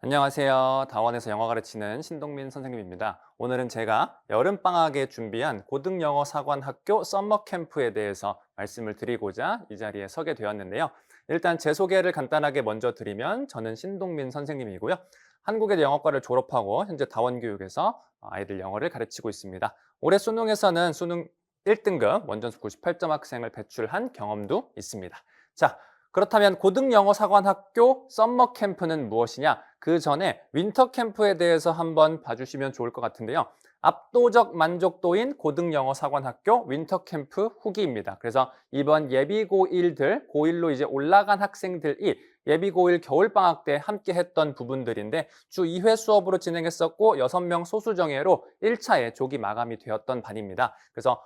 안녕하세요. 다원에서 영어 가르치는 신동민 선생님입니다. 오늘은 제가 여름방학에 준비한 고등영어 사관학교 썸머 캠프에 대해서 말씀을 드리고자 이 자리에 서게 되었는데요. 일단 제 소개를 간단하게 먼저 드리면 저는 신동민 선생님이고요. 한국의 영어과를 졸업하고 현재 다원교육에서 아이들 영어를 가르치고 있습니다. 올해 수능에서는 수능 1등급 원전수 98점 학생을 배출한 경험도 있습니다. 자, 그렇다면 고등영어 사관학교 썸머 캠프는 무엇이냐? 그 전에 윈터 캠프에 대해서 한번 봐주시면 좋을 것 같은데요. 압도적 만족도인 고등영어 사관학교 윈터 캠프 후기입니다. 그래서 이번 예비 고1들, 고1로 이제 올라간 학생들이 예비 고1 겨울방학 때 함께 했던 부분들인데 주 2회 수업으로 진행했었고 6명 소수정예로 1차에 조기 마감이 되었던 반입니다. 그래서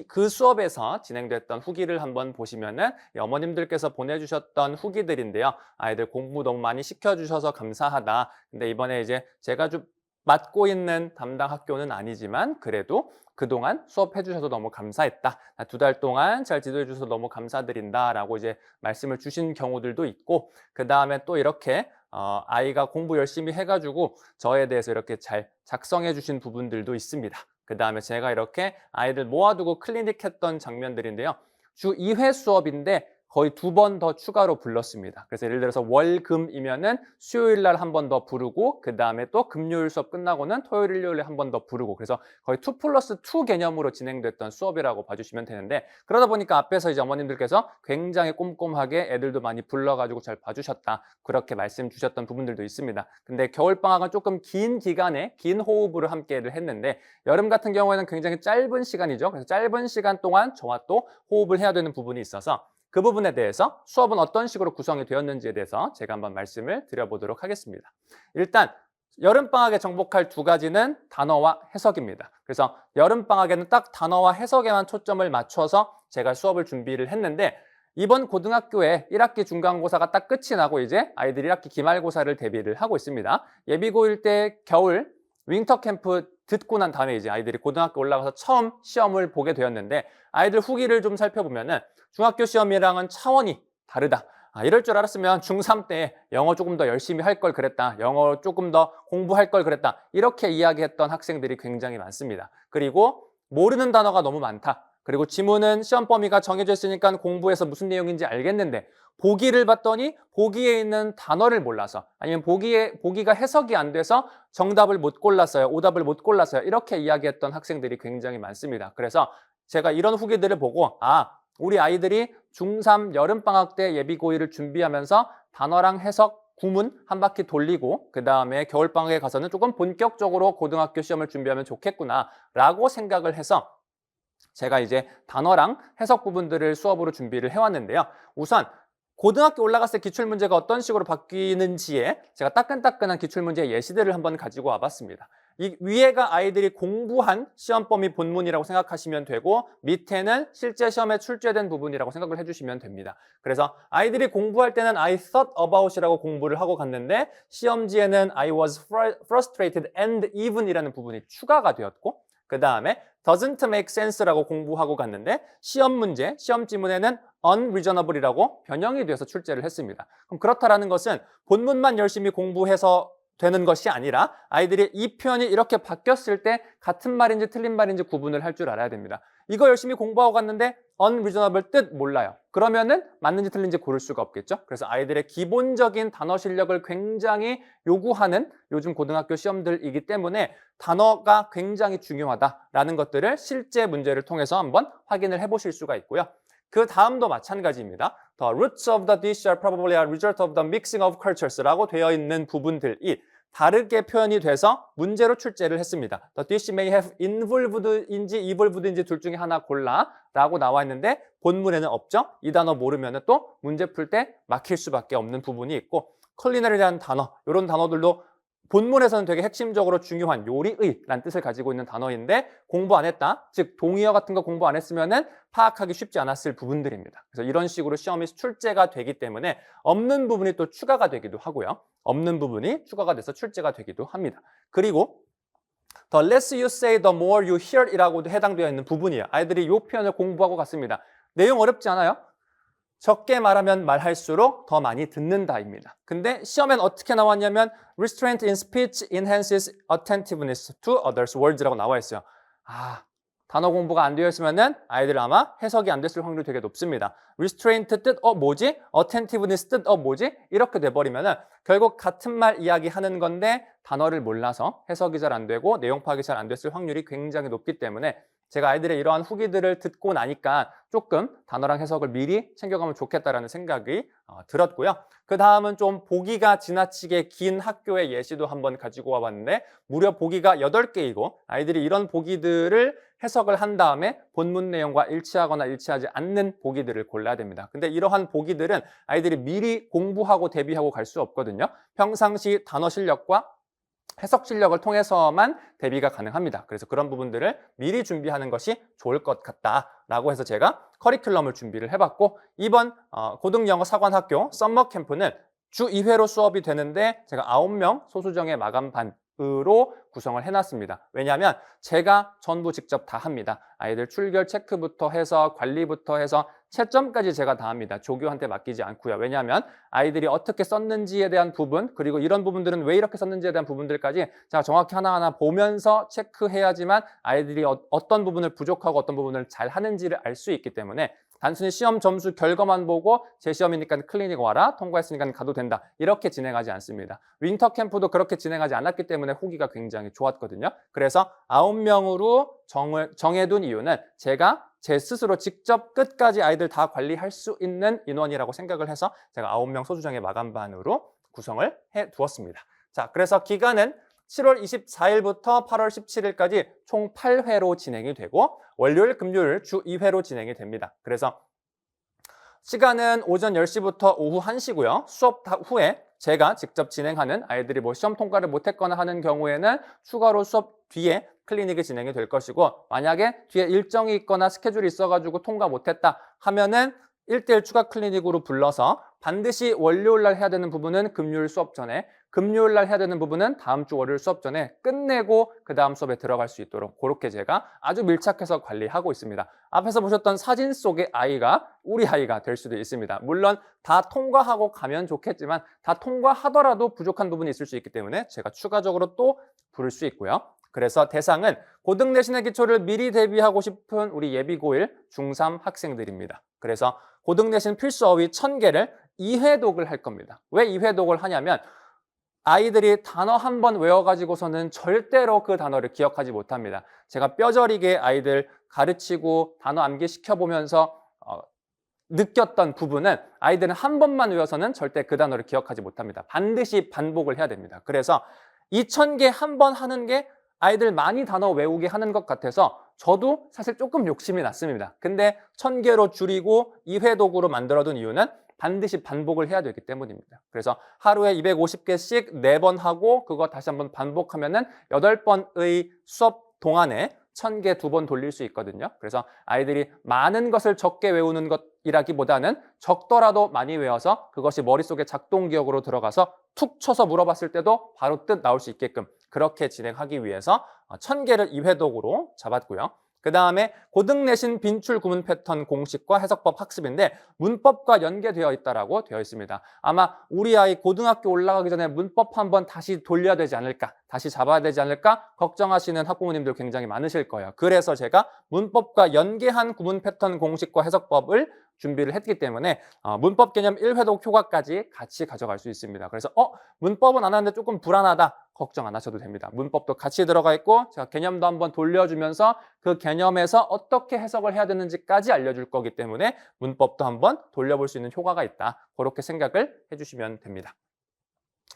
그 수업에서 진행됐던 후기를 한번 보시면은 어머님들께서 보내주셨던 후기들인데요. 아이들 공부 너무 많이 시켜주셔서 감사하다. 근데 이번에 이제 제가 좀 맡고 있는 담당 학교는 아니지만 그래도 그동안 수업해 주셔서 너무 감사했다. 2달 동안 잘 지도해 주셔서 너무 감사드린다라고 이제 말씀을 주신 경우들도 있고 그다음에 또 이렇게 아이가 공부 열심히 해가지고 저에 대해서 이렇게 잘 작성해 주신 부분들도 있습니다. 그다음에 제가 이렇게 아이들 모아두고 클리닉 했던 장면들인데요. 주 2회 수업인데 거의 2번 더 추가로 불렀습니다. 그래서 예를 들어서 월, 금이면은 수요일 날 한 번 더 부르고 그다음에 또 금요일 수업 끝나고는 토요일, 일요일에 한 번 더 부르고 그래서 거의 2+2 개념으로 진행됐던 수업이라고 봐주시면 되는데 그러다 보니까 앞에서 이제 어머님들께서 굉장히 꼼꼼하게 애들도 많이 불러가지고 잘 봐주셨다. 그렇게 말씀 주셨던 부분들도 있습니다. 근데 겨울방학은 조금 긴 기간에 긴 호흡으로 함께를 했는데 여름 같은 경우에는 굉장히 짧은 시간이죠. 그래서 짧은 시간 동안 저와 또 호흡을 해야 되는 부분이 있어서 그 부분에 대해서 수업은 어떤 식으로 구성이 되었는지에 대해서 제가 한번 말씀을 드려보도록 하겠습니다. 일단 여름방학에 정복할 2가지는 단어와 해석입니다. 그래서 여름방학에는 딱 단어와 해석에만 초점을 맞춰서 제가 수업을 준비를 했는데 이번 고등학교에 1학기 중간고사가 딱 끝이 나고 이제 아이들이 1학기 기말고사를 대비를 하고 있습니다. 예비고1 때 겨울 윈터 캠프 듣고 난 다음에 이제 아이들이 고등학교 올라가서 처음 시험을 보게 되었는데 아이들 후기를 좀 살펴보면은 중학교 시험이랑은 차원이 다르다. 이럴 줄 알았으면 중3 때 영어 조금 더 열심히 할 걸 그랬다. 영어 조금 더 공부할 걸 그랬다. 이렇게 이야기했던 학생들이 굉장히 많습니다. 그리고 모르는 단어가 너무 많다. 그리고 지문은 시험 범위가 정해져 있으니까 공부해서 무슨 내용인지 알겠는데 보기를 봤더니 보기에 있는 단어를 몰라서 아니면 보기가 해석이 안 돼서 정답을 못 골랐어요. 오답을 못 골랐어요. 이렇게 이야기했던 학생들이 굉장히 많습니다. 그래서 제가 이런 후기들을 보고 우리 아이들이 중3 여름방학 때 예비고1을 준비하면서 단어랑 해석, 구문 한 바퀴 돌리고 그 다음에 겨울방학에 가서는 조금 본격적으로 고등학교 시험을 준비하면 좋겠구나라고 생각을 해서 제가 이제 단어랑 해석 부분들을 수업으로 준비를 해왔는데요. 우선 고등학교 올라갔을 때 기출문제가 어떤 식으로 바뀌는지에 제가 따끈따끈한 기출문제 예시들을 한번 가지고 와봤습니다. 이 위에가 아이들이 공부한 시험 범위 본문이라고 생각하시면 되고 밑에는 실제 시험에 출제된 부분이라고 생각을 해주시면 됩니다. 그래서 아이들이 공부할 때는 I thought about이라고 공부를 하고 갔는데 시험지에는 I was frustrated and even이라는 부분이 추가가 되었고 그 다음에 doesn't make sense라고 공부하고 갔는데 시험 문제, 시험 지문에는 unreasonable이라고 변형이 돼서 출제를 했습니다. 그럼 그렇다라는 것은 본문만 열심히 공부해서 되는 것이 아니라 아이들이 이 표현이 이렇게 바뀌었을 때 같은 말인지 틀린 말인지 구분을 할 줄 알아야 됩니다. 이거 열심히 공부하고 갔는데 unreasonable 뜻 몰라요. 그러면은 맞는지 틀린지 고를 수가 없겠죠. 그래서 아이들의 기본적인 단어 실력을 굉장히 요구하는 요즘 고등학교 시험들이기 때문에 단어가 굉장히 중요하다라는 것들을 실제 문제를 통해서 한번 확인을 해보실 수가 있고요. 그 다음도 마찬가지입니다. The roots of the dish are probably a result of the mixing of cultures라고 되어 있는 부분들이 다르게 표현이 돼서 문제로 출제를 했습니다. The dish may have involved인지 evolved인지 둘 중에 하나 골라 라고 나와 있는데 본문에는 없죠. 이 단어 모르면 또 문제 풀 때 막힐 수밖에 없는 부분이 있고 컬리너리라는 단어, 이런 단어들도 본문에서는 되게 핵심적으로 중요한 요리의라는 뜻을 가지고 있는 단어인데 공부 안 했다, 즉 동의어 같은 거 공부 안 했으면은 파악하기 쉽지 않았을 부분들입니다. 그래서 이런 식으로 시험이 출제가 되기 때문에 없는 부분이 또 추가가 되기도 하고요. 없는 부분이 추가가 돼서 출제가 되기도 합니다. 그리고 The less you say, the more you hear 이라고도 해당되어 있는 부분이에요. 아이들이 이 표현을 공부하고 갔습니다. 내용 어렵지 않아요? 적게 말하면 말할수록 더 많이 듣는다입니다. 근데 시험엔 어떻게 나왔냐면 restraint in speech enhances attentiveness to others' words라고 나와 있어요. 단어 공부가 안 되어 있으면은 아이들 아마 해석이 안 됐을 확률이 되게 높습니다. restraint 뜻 뭐지? attentiveness 뜻 뭐지? 이렇게 돼버리면은 결국 같은 말 이야기하는 건데 단어를 몰라서 해석이 잘 안 되고 내용 파악이 잘 안 됐을 확률이 굉장히 높기 때문에 제가 아이들의 이러한 후기들을 듣고 나니까 조금 단어랑 해석을 미리 챙겨가면 좋겠다라는 생각이 들었고요. 그 다음은 좀 보기가 지나치게 긴 학교의 예시도 한번 가지고 와봤는데 무려 보기가 8개이고 아이들이 이런 보기들을 해석을 한 다음에 본문 내용과 일치하거나 일치하지 않는 보기들을 골라야 됩니다. 근데 이러한 보기들은 아이들이 미리 공부하고 대비하고 갈 수 없거든요. 평상시 단어 실력과 해석 실력을 통해서만 대비가 가능합니다. 그래서 그런 부분들을 미리 준비하는 것이 좋을 것 같다라고 해서 제가 커리큘럼을 준비를 해봤고 이번 고등영어 사관학교 썸머 캠프는 주 2회로 수업이 되는데 제가 9명 소수정의 마감반으로 구성을 해놨습니다. 왜냐하면 제가 전부 직접 다 합니다. 아이들 출결 체크부터 해서 관리부터 해서 채점까지 제가 다 합니다. 조교한테 맡기지 않고요. 왜냐하면 아이들이 어떻게 썼는지에 대한 부분 그리고 이런 부분들은 왜 이렇게 썼는지에 대한 부분들까지 제가 정확히 하나하나 보면서 체크해야지만 아이들이 어떤 부분을 부족하고 어떤 부분을 잘 하는지를 알 수 있기 때문에 단순히 시험 점수 결과만 보고 제 시험이니까 클리닉 와라, 통과했으니까 가도 된다 이렇게 진행하지 않습니다. 윈터 캠프도 그렇게 진행하지 않았기 때문에 후기가 굉장히 좋았거든요. 그래서 9명으로 정해둔 이유는 제가 제 스스로 직접 끝까지 아이들 다 관리할 수 있는 인원이라고 생각을 해서 제가 9명 소수정의 마감반으로 구성을 해두었습니다. 자, 그래서 기간은 7월 24일부터 8월 17일까지 총 8회로 진행이 되고 월요일, 금요일 주 2회로 진행이 됩니다. 그래서 시간은 오전 10시부터 오후 1시고요. 수업 후에 제가 직접 진행하는 아이들이 시험 통과를 못했거나 하는 경우에는 추가로 수업 뒤에 클리닉이 진행이 될 것이고 만약에 뒤에 일정이 있거나 스케줄이 있어가지고 통과 못했다 하면은 1대1 추가 클리닉으로 불러서 반드시 월요일 날 해야 되는 부분은 금요일 수업 전에 금요일 날 해야 되는 부분은 다음 주 월요일 수업 전에 끝내고 그 다음 수업에 들어갈 수 있도록 그렇게 제가 아주 밀착해서 관리하고 있습니다. 앞에서 보셨던 사진 속의 아이가 우리 아이가 될 수도 있습니다. 물론 다 통과하고 가면 좋겠지만 다 통과하더라도 부족한 부분이 있을 수 있기 때문에 제가 추가적으로 또 부를 수 있고요. 그래서 대상은 고등 내신의 기초를 미리 대비하고 싶은 우리 예비고1 중3 학생들입니다. 그래서 고등 내신 필수 어휘 1000개를 2회 독을 할 겁니다. 왜 2회 독을 하냐면 아이들이 단어 한 번 외워가지고서는 절대로 그 단어를 기억하지 못합니다. 제가 뼈저리게 아이들 가르치고 단어 암기시켜보면서 느꼈던 부분은 아이들은 한 번만 외워서는 절대 그 단어를 기억하지 못합니다. 반드시 반복을 해야 됩니다. 그래서 2000개 한 번 하는 게 아이들 많이 단어 외우게 하는 것 같아서 저도 사실 조금 욕심이 났습니다. 근데 1000개로 줄이고 2회 독으로 만들어둔 이유는 반드시 반복을 해야 되기 때문입니다. 그래서 하루에 250개씩 4번 하고 그거 다시 한번 반복하면은 8번의 수업 동안에 1000개 2번 돌릴 수 있거든요. 그래서 아이들이 많은 것을 적게 외우는 것이라기보다는 적더라도 많이 외워서 그것이 머릿속에 작동 기억으로 들어가서 툭 쳐서 물어봤을 때도 바로 뜻 나올 수 있게끔 그렇게 진행하기 위해서 1000개를 2회 독으로 잡았고요. 그 다음에 고등 내신 빈출 구문 패턴 공식과 해석법 학습인데 문법과 연계되어 있다라고 되어 있습니다. 아마 우리 아이 고등학교 올라가기 전에 문법 한번 다시 돌려야 되지 않을까, 다시 잡아야 되지 않을까 걱정하시는 학부모님들 굉장히 많으실 거예요. 그래서 제가 문법과 연계한 구문 패턴 공식과 해석법을 준비를 했기 때문에 문법 개념 1회독 효과까지 같이 가져갈 수 있습니다. 그래서 문법은 안 하는데 조금 불안하다. 걱정 안 하셔도 됩니다. 문법도 같이 들어가 있고 제가 개념도 한번 돌려주면서 그 개념에서 어떻게 해석을 해야 되는지까지 알려줄 거기 때문에 문법도 한번 돌려볼 수 있는 효과가 있다. 그렇게 생각을 해주시면 됩니다.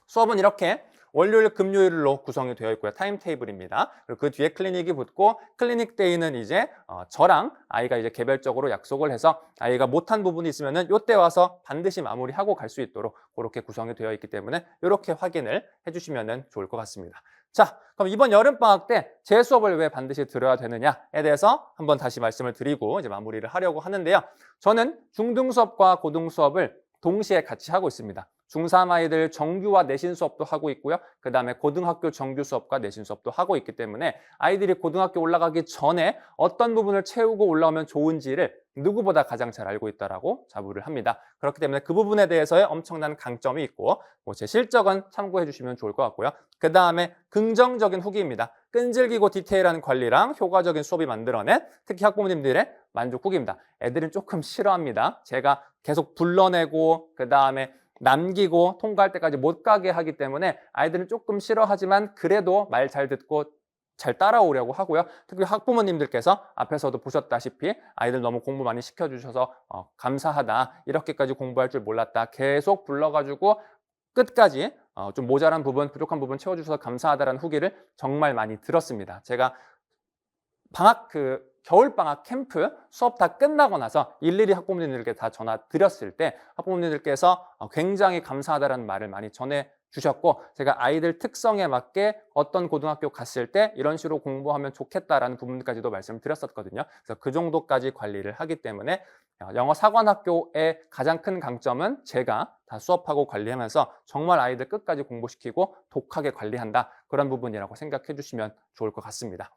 수업은 이렇게 월요일, 금요일로 구성이 되어 있고요. 타임테이블입니다. 그리고 그 뒤에 클리닉이 붙고 클리닉 데이는 이제 저랑 아이가 이제 개별적으로 약속을 해서 아이가 못한 부분이 있으면은 이때 와서 반드시 마무리하고 갈 수 있도록 그렇게 구성이 되어 있기 때문에 이렇게 확인을 해주시면 좋을 것 같습니다. 자, 그럼 이번 여름방학 때 제 수업을 왜 반드시 들어야 되느냐에 대해서 한번 다시 말씀을 드리고 이제 마무리를 하려고 하는데요. 저는 중등 수업과 고등 수업을 동시에 같이 하고 있습니다. 중3 아이들 정규와 내신 수업도 하고 있고요. 그 다음에 고등학교 정규 수업과 내신 수업도 하고 있기 때문에 아이들이 고등학교 올라가기 전에 어떤 부분을 채우고 올라오면 좋은지를 누구보다 가장 잘 알고 있다라고 자부를 합니다. 그렇기 때문에 그 부분에 대해서의 엄청난 강점이 있고 제 실적은 참고해 주시면 좋을 것 같고요. 그 다음에 긍정적인 후기입니다. 끈질기고 디테일한 관리랑 효과적인 수업이 만들어낸 특히 학부모님들의 만족 후기입니다. 애들은 조금 싫어합니다. 제가 계속 불러내고 그 다음에 남기고 통과할 때까지 못 가게 하기 때문에 아이들은 조금 싫어하지만 그래도 말 잘 듣고 잘 따라오려고 하고요. 특히 학부모님들께서 앞에서도 보셨다시피 아이들 너무 공부 많이 시켜주셔서 감사하다. 이렇게까지 공부할 줄 몰랐다. 계속 불러가지고 끝까지 좀 모자란 부분, 부족한 부분 채워주셔서 감사하다라는 후기를 정말 많이 들었습니다. 제가 겨울방학 캠프 수업 다 끝나고 나서 일일이 학부모님들께 다 전화 드렸을 때 학부모님들께서 굉장히 감사하다는 말을 많이 전해주셨고 제가 아이들 특성에 맞게 어떤 고등학교 갔을 때 이런 식으로 공부하면 좋겠다라는 부분까지도 말씀을 드렸었거든요. 그래서 그 정도까지 관리를 하기 때문에 영어 사관학교의 가장 큰 강점은 제가 다 수업하고 관리하면서 정말 아이들 끝까지 공부시키고 독하게 관리한다. 그런 부분이라고 생각해 주시면 좋을 것 같습니다.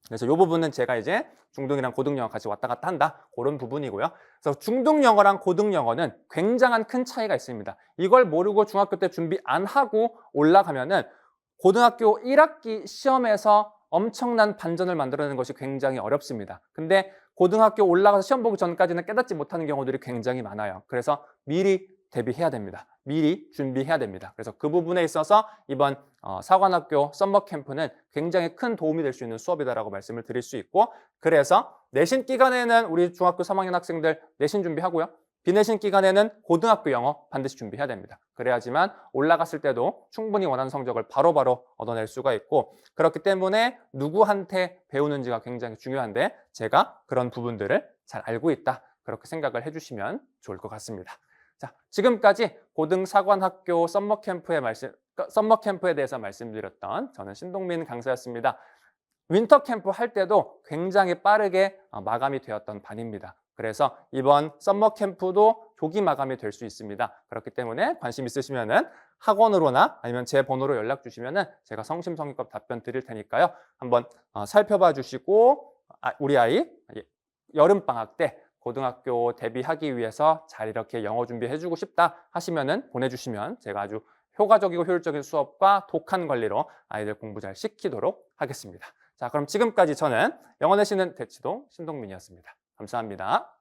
그래서 이 부분은 제가 이제 중등이랑 고등영어 같이 왔다 갔다 한다. 그런 부분이고요. 그래서 중등영어랑 고등영어는 굉장한 큰 차이가 있습니다. 이걸 모르고 중학교 때 준비 안 하고 올라가면은 고등학교 1학기 시험에서 엄청난 반전을 만들어내는 것이 굉장히 어렵습니다. 근데 고등학교 올라가서 시험 보기 전까지는 깨닫지 못하는 경우들이 굉장히 많아요. 그래서 미리 대비해야 됩니다. 미리 준비해야 됩니다. 그래서 그 부분에 있어서 이번 사관학교 썸머 캠프는 굉장히 큰 도움이 될 수 있는 수업이다라고 말씀을 드릴 수 있고 그래서 내신 기간에는 우리 중학교 3학년 학생들 내신 준비하고요. 비내신 기간에는 고등학교 영어 반드시 준비해야 됩니다. 그래야지만 올라갔을 때도 충분히 원하는 성적을 바로바로 얻어낼 수가 있고 그렇기 때문에 누구한테 배우는지가 굉장히 중요한데 제가 그런 부분들을 잘 알고 있다. 그렇게 생각을 해주시면 좋을 것 같습니다. 자, 지금까지 고등사관학교 썸머 캠프에 대해서 말씀드렸던 저는 신동민 강사였습니다. 윈터 캠프 할 때도 굉장히 빠르게 마감이 되었던 반입니다. 그래서 이번 썸머 캠프도 조기 마감이 될 수 있습니다. 그렇기 때문에 관심 있으시면은 학원으로나 아니면 제 번호로 연락 주시면은 제가 성심성의껏 답변 드릴 테니까요. 한번 살펴봐 주시고 우리 아이 여름방학 때 고등학교 대비하기 위해서 잘 이렇게 영어 준비해주고 싶다 하시면은 보내주시면 제가 아주 효과적이고 효율적인 수업과 독한 관리로 아이들 공부 잘 시키도록 하겠습니다. 자, 그럼 지금까지 저는 영어 내시는 대치동 신동민이었습니다. 감사합니다.